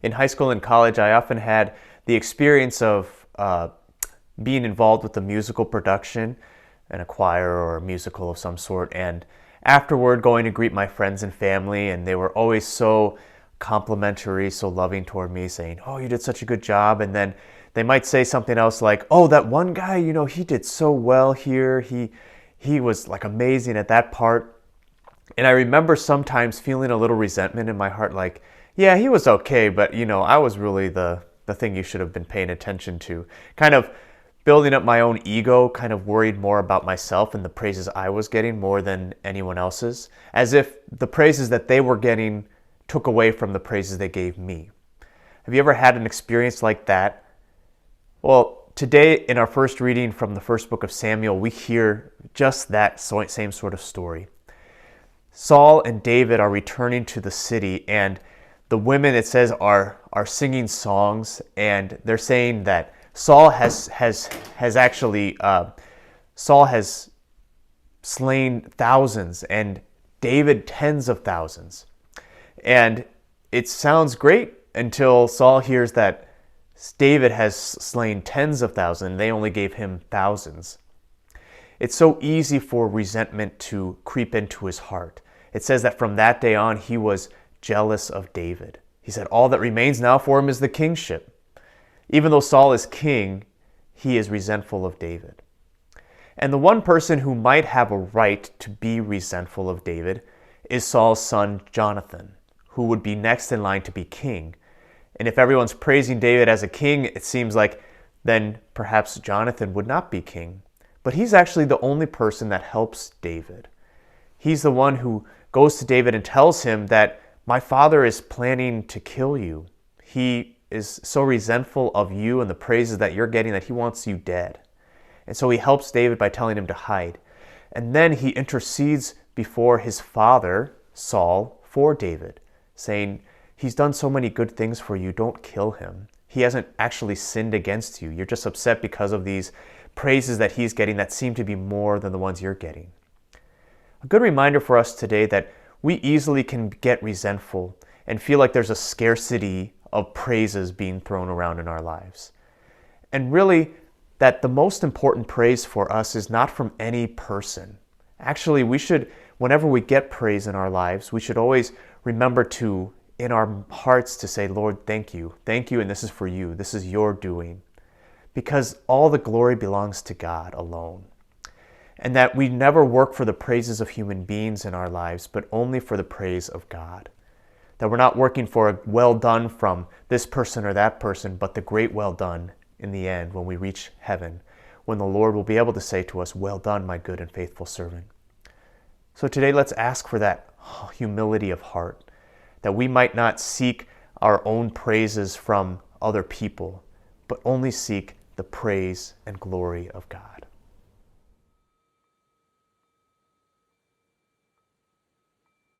In high school and college, I often had the experience of being involved with a musical production, an a choir or a musical of some sort, and afterward going to greet my friends and family, and they were always so complimentary, so loving toward me, saying, "Oh, you did such a good job." And then they might say something else like, "Oh, that one guy, he did so well here. He was like amazing at that part." And I remember sometimes feeling a little resentment in my heart, like, yeah, he was okay, but I was really the thing you should have been paying attention to. Kind of building up my own ego, kind of worried more about myself and the praises I was getting more than anyone else's, as if the praises that they were getting took away from the praises they gave me. Have you ever had an experience like that? Well, today in our first reading from the first book of Samuel, we hear just that same sort of story. Saul and David are returning to the city, and the women, it says, are singing songs, and they're saying that Saul has actually Saul has slain thousands, and David tens of thousands. And it sounds great until Saul hears that David has slain tens of thousands, and they only gave him thousands. It's so easy for resentment to creep into his heart. It says that from that day on, he was jealous of David. He said, all that remains now for him is the kingship. Even though Saul is king, he is resentful of David. And the one person who might have a right to be resentful of David is Saul's son, Jonathan, who would be next in line to be king. And if everyone's praising David as a king, it seems like then perhaps Jonathan would not be king. But he's actually the only person that helps David. He's the one who goes to David and tells him that my father is planning to kill you. He is so resentful of you and the praises that you're getting that he wants you dead. And so he helps David by telling him to hide. And then he intercedes before his father, Saul, for David, saying, he's done so many good things for you, don't kill him. He hasn't actually sinned against you. You're just upset because of these praises that he's getting that seem to be more than the ones you're getting. A good reminder for us today that we easily can get resentful and feel like there's a scarcity of praises being thrown around in our lives. And really, that the most important praise for us is not from any person. Actually, we should, whenever we get praise in our lives, we should always remember to, in our hearts, to say, Lord, thank you, and this is for you, this is your doing. Because all the glory belongs to God alone. And that we never work for the praises of human beings in our lives, but only for the praise of God. That we're not working for a well done from this person or that person, but the great well done in the end when we reach heaven, when the Lord will be able to say to us, well done, my good and faithful servant. So today let's ask for that humility of heart, that we might not seek our own praises from other people, but only seek the praise and glory of God.